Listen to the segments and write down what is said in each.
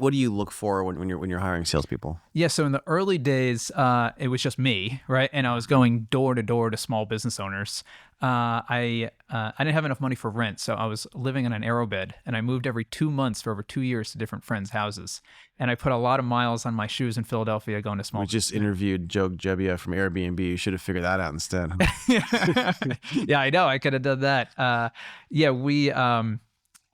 What do you look for when you're hiring salespeople? Yeah, so in the early days, it was just me, right? And I was going door to door to small business owners. I didn't have enough money for rent, so I was living in an aerobed, and I moved every 2 months for over 2 years to different friends' houses. And I put a lot of miles on my shoes in Philadelphia going to small. We just interviewed Joe Gebbia from Airbnb. You should have figured that out instead. Yeah, I know. I could have done that.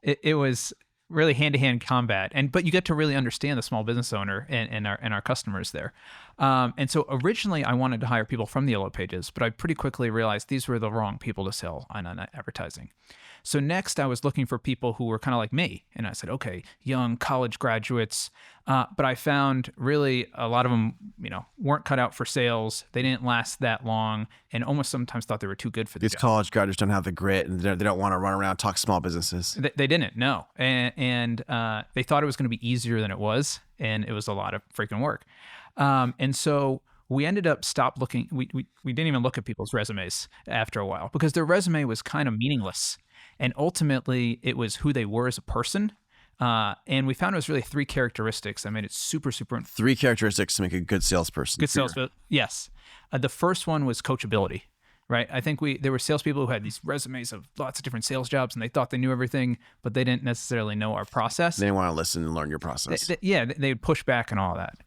It was really hand-to-hand combat, but you get to really understand the small business owner and our customers there. And so originally I wanted to hire people from the Yellow Pages, but I pretty quickly realized these were the wrong people to sell on advertising. So next I was looking for people who were kind of like me, and I said, okay, young college graduates, but I found really a lot of them, weren't cut out for sales. They didn't last that long, and almost sometimes thought they were too good for the These job. college graduates don't have the grit, and they don't want to run around and talk small businesses. They didn't, no. And they thought it was going to be easier than it was, and it was a lot of freaking work. And so we ended up stopped looking. We didn't even look at people's resumes after a while because their resume was kind of meaningless. And ultimately, it was who they were as a person. And we found it was really 3 characteristics that made it super, super. 3 characteristics to make a good salesperson. Good salesperson, yes. The first one was coachability, right? I think there were salespeople who had these resumes of lots of different sales jobs, and they thought they knew everything, but they didn't necessarily know our process. They didn't want to listen and learn your process. They would push back and all that.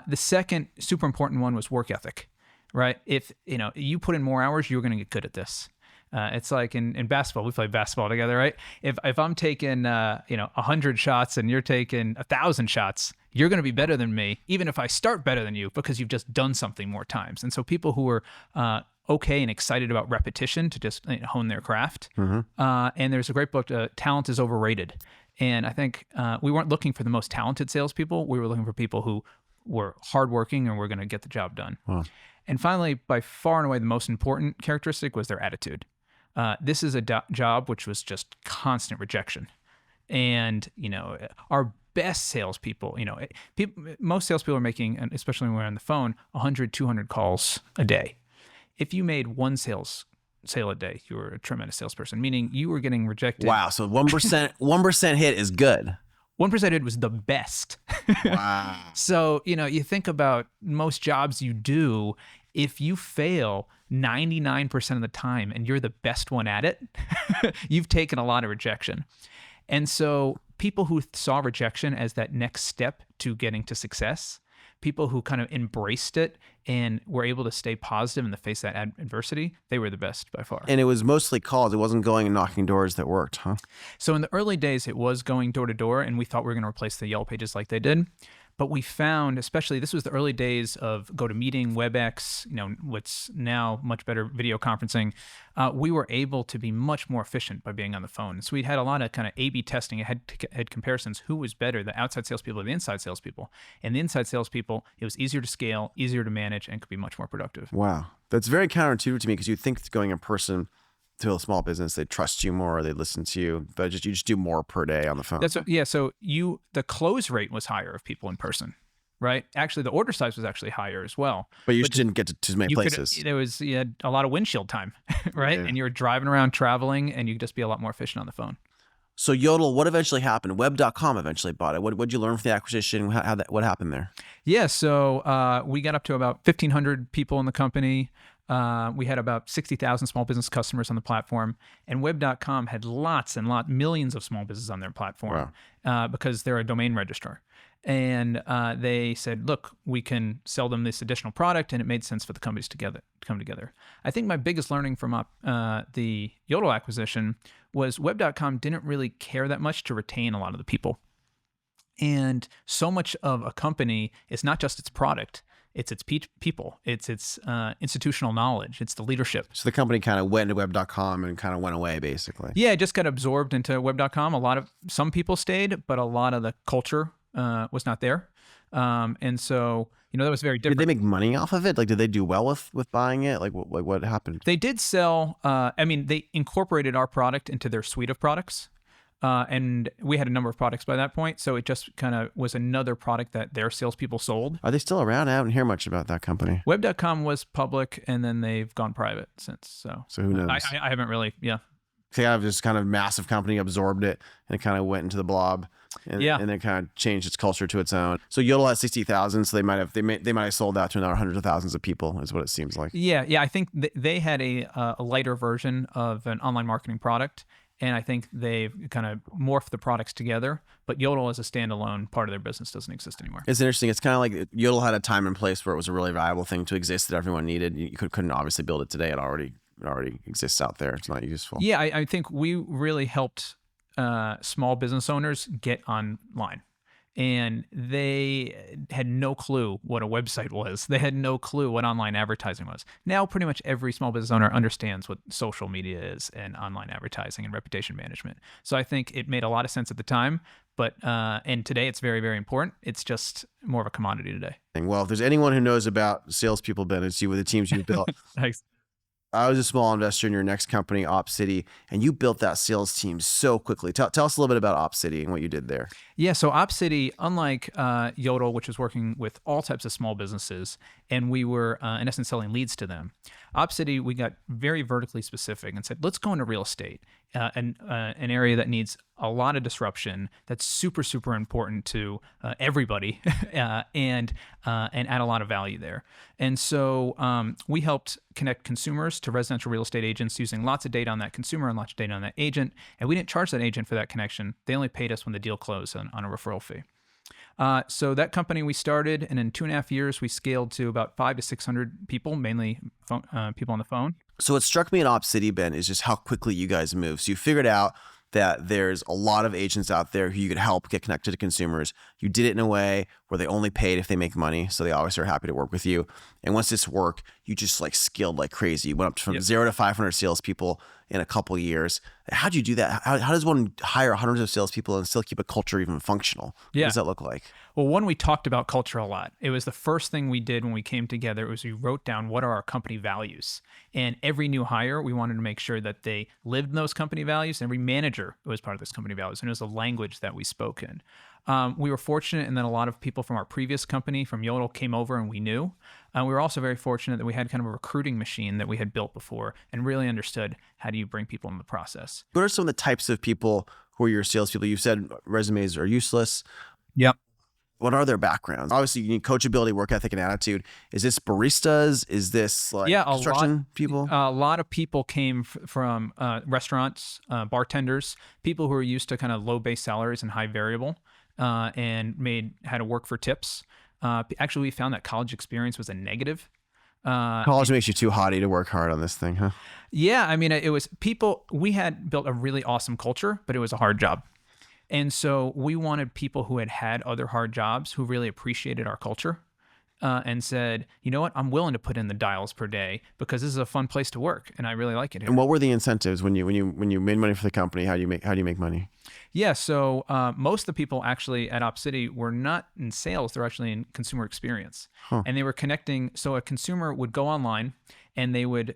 The second super important one was work ethic, right? If you put in more hours, you're going to get good at this. It's like in basketball, we play basketball together, right? If I'm taking 100 shots and you're taking 1,000 shots, you're going to be better than me, even if I start better than you, because you've just done something more times. And so people who are okay and excited about repetition to just hone their craft. Mm-hmm. And there's a great book, Talent is Overrated. And I think we weren't looking for the most talented salespeople. We were looking for people who were hardworking and were going to get the job done. Wow. And finally, by far and away, the most important characteristic was their attitude. This is a job which was just constant rejection. And, our best salespeople, most salespeople are making, especially when we're on the phone, 100, 200 calls a day. If you made one sale a day, you were a tremendous salesperson, meaning you were getting rejected. Wow. So 1% hit is good. 1% hit was the best. Wow. So, you think about most jobs you do, if you fail 99% of the time and you're the best one at it, you've taken a lot of rejection. And so people who saw rejection as that next step to getting to success, people who kind of embraced it and were able to stay positive in the face of that adversity, they were the best by far. And it was mostly calls. It wasn't going and knocking doors that worked, huh? So in the early days, it was going door to door, and we thought we were going to replace the Yellow Pages like they did. But we found, especially this was the early days of GoToMeeting, WebEx, what's now much better video conferencing. We were able to be much more efficient by being on the phone. So we had a lot of kind of A/B testing, head comparisons. Who was better, the outside salespeople or the inside salespeople? And the inside salespeople, it was easier to scale, easier to manage, and could be much more productive. Wow. That's very counterintuitive to me because you think going in person to a small business, they trust you more, they listen to you, but you just do more per day on the phone. So the close rate was higher of people in person, right? Actually, the order size was actually higher as well. But you didn't get to many places. You had a lot of windshield time, right? Yeah. And you were driving around, traveling, and you could just be a lot more efficient on the phone. So Yodel, what eventually happened? Web.com eventually bought it. What did you learn from the acquisition? What happened there? Yeah, so we got up to about 1,500 people in the company. We had about 60,000 small business customers on the platform, and Web.com had millions of small businesses on their platform. Wow. Because they're a domain registrar. And they said, look, we can sell them this additional product, and it made sense for the companies to come together. I think my biggest learning from the Yodel acquisition was Web.com didn't really care that much to retain a lot of the people. And so much of a company is not just its product, it's its people, it's its institutional knowledge, it's the leadership. So the company kind of went into Web.com and kind of went away, basically. Yeah, it just got absorbed into Web.com. Some people stayed, but a lot of the culture was not there. And so, that was very different. Did they make money off of it? Like, did they do well with buying it? Like what happened? They did sell, they incorporated our product into their suite of products. And we had a number of products by that point. So it just kind of was another product that their salespeople sold. Are they still around? I haven't heard much about that company. Web.com was public, and then they've gone private since. So who knows? I haven't really, this kind of massive company absorbed it and it kind of went into the blob. And then kind of changed its culture to its own. So Yodel has 60,000, so they might have sold that to another hundreds of thousands of people, is what it seems like. Yeah. I think they had a lighter version of an online marketing product, and I think they've kind of morphed the products together. But Yodel as a standalone part of their business doesn't exist anymore. It's interesting. It's kind of like Yodel had a time and place where it was a really valuable thing to exist that everyone needed. You couldn't obviously build it today. It already exists out there. It's not useful. Yeah, I think we really helped small business owners get online, and they had no clue what a website was. They had no clue what online advertising was. Now pretty much every small business owner understands what social media is and online advertising and reputation management. So I think it made a lot of sense at the time, but and today it's very, very important. It's just more of a commodity today. Well, if there's anyone who knows about salespeople, Ben, it's you with the teams you've built. Thanks. I was a small investor in your next company, Opcity, and you built that sales team so quickly. Tell us a little bit about Opcity and what you did there. Yeah, so Opcity, unlike Yodel, which was working with all types of small businesses, and we were, in essence, selling leads to them, Opcity, we got very vertically specific and said, let's go into real estate, an area that needs a lot of disruption, that's super, super important to everybody, and add a lot of value there. And so we helped connect consumers to residential real estate agents using lots of data on that consumer and lots of data on that agent. And we didn't charge that agent for that connection. They only paid us when the deal closed on a referral fee. So that company we started, and in 2.5 years, we scaled to about 500 to 600 people, mainly people on the phone. So what struck me at Opcity, Ben, is just how quickly you guys move. So you figured out that there's a lot of agents out there who you could help get connected to consumers. You did it in a way where they only paid if they make money. So they always are happy to work with you. And once this worked, you just like scaled like crazy. You went up from 0 to 500 salespeople in a couple of years. How'd you do that? How does one hire hundreds of salespeople and still keep a culture even functional? What does that look like? Well, one, we talked about culture a lot. It was the first thing we did when we came together. It was we wrote down what are our company values. And every new hire, we wanted to make sure that they lived in those company values. And every manager was part of those company values. And it was a language that we spoke in. We were fortunate in that a lot of people from our previous company, from Yodel, came over and we knew. We were also very fortunate that we had kind of a recruiting machine that we had built before and really understood how do you bring people in the process. What are some of the types of people who are your salespeople? You've said resumes are useless. Yep. What are their backgrounds? Obviously, you need coachability, work ethic, and attitude. Is this baristas? Is this like construction people? A lot of people came from restaurants, bartenders, people who are used to kind of low base salaries and high variable, and had to work for tips. Actually, we found that college experience was a negative. College makes you too haughty to work hard on this thing, huh? Yeah, I mean, it was people. We had built a really awesome culture, but it was a hard job. And so we wanted people who had had other hard jobs who really appreciated our culture and said, you know what, I'm willing to put in the dials per day because this is a fun place to work and I really like it here. And what were the incentives when you made money for the company? How do you make money? Yeah, so most of the people actually at Opcity were not in sales; they're actually in consumer experience, and they were connecting. So a consumer would go online and they would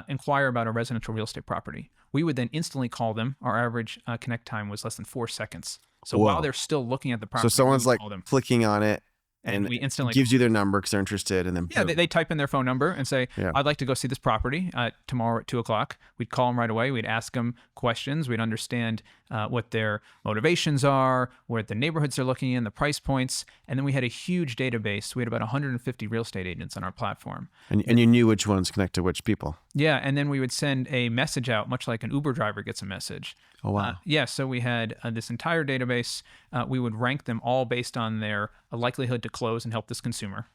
inquire about a residential real estate property. We would then instantly call them. Our average connect time was less than 4 seconds. So while they're still looking at the property, so someone's like clicking on it and we instantly gives you their number because they're interested, and then they type in their phone number and say, I'd like to go see this property tomorrow at 2:00. We'd call them right away. We'd ask them questions. We'd understand what their motivations are, what the neighborhoods they're looking in, the price points, and then we had a huge database. We had about 150 real estate agents on our platform. And you knew which ones connect to which people. Yeah, and then we would send a message out, much like an Uber driver gets a message. Oh, wow. So we had this entire database. We would rank them all based on their likelihood to close and help this consumer.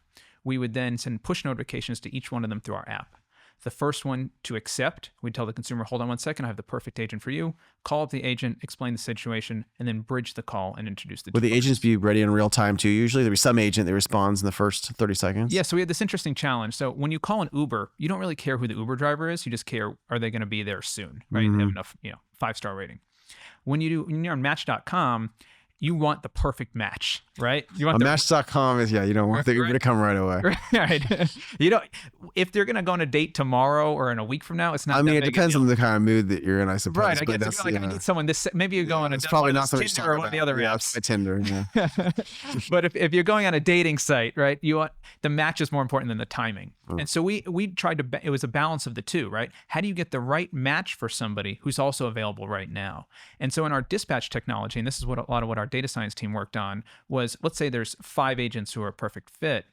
We would then send push notifications to each one of them through our app. The first one to accept, we'd tell the consumer, hold on 1 second, I have the perfect agent for you. Call up the agent, explain the situation, and then bridge the call and introduce the Would the agents be ready in real time too? Usually there'd be some agent that responds in the first 30 seconds. Yeah, so we had this interesting challenge. So when you call an Uber, you don't really care who the Uber driver is. You just care, are they going to be there soon, right? They have enough, 5-star rating. When you're on Match.com, you want the perfect match, right? You want A Match.com is, you don't want the Uber to come right away. right. You know, if they're gonna go on a date tomorrow or in a week from now, it's not. I mean, that it big a depends deal. on the kind of mood that you're in, I suppose. Right, I but guess if you're like, I need someone this. Maybe you're going on it's probably not Tinder something or one of the other apps. It's Tinder. Yeah. But if you're going on a dating site, right, you want the match is more important than the timing. And so we tried to. It was a balance of the two, right? How do you get the right match for somebody who's also available right now? And so in our dispatch technology, and this is what a lot of what our data science team worked on was, let's say there's 5 agents who are a perfect fit.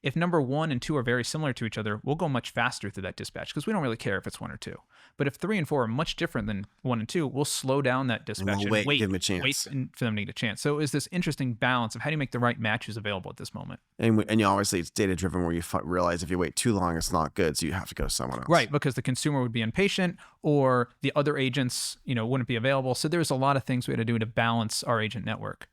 If number 1 and 2 are very similar to each other, we'll go much faster through that dispatch because we don't really care if it's 1 or 2. But if 3 and 4 are much different than 1 and 2, we'll slow down that dispatch And we'll wait, give them a chance. wait for them to get a chance. So it was this interesting balance of how do you make the right matches available at this moment. And you obviously, it's data driven where you realize if you wait too long, it's not good. So you have to go to someone else. Right, because the consumer would be impatient or the other agents, wouldn't be available. So there's a lot of things we had to do to balance our agent network.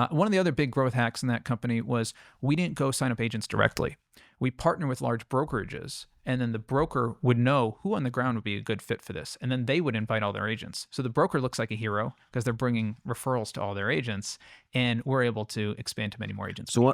One of the other big growth hacks in that company was we didn't go sign up agents directly. We partner with large brokerages, and then the broker would know who on the ground would be a good fit for this. And then they would invite all their agents. So the broker looks like a hero because they're bringing referrals to all their agents, and we're able to expand to many more agents. So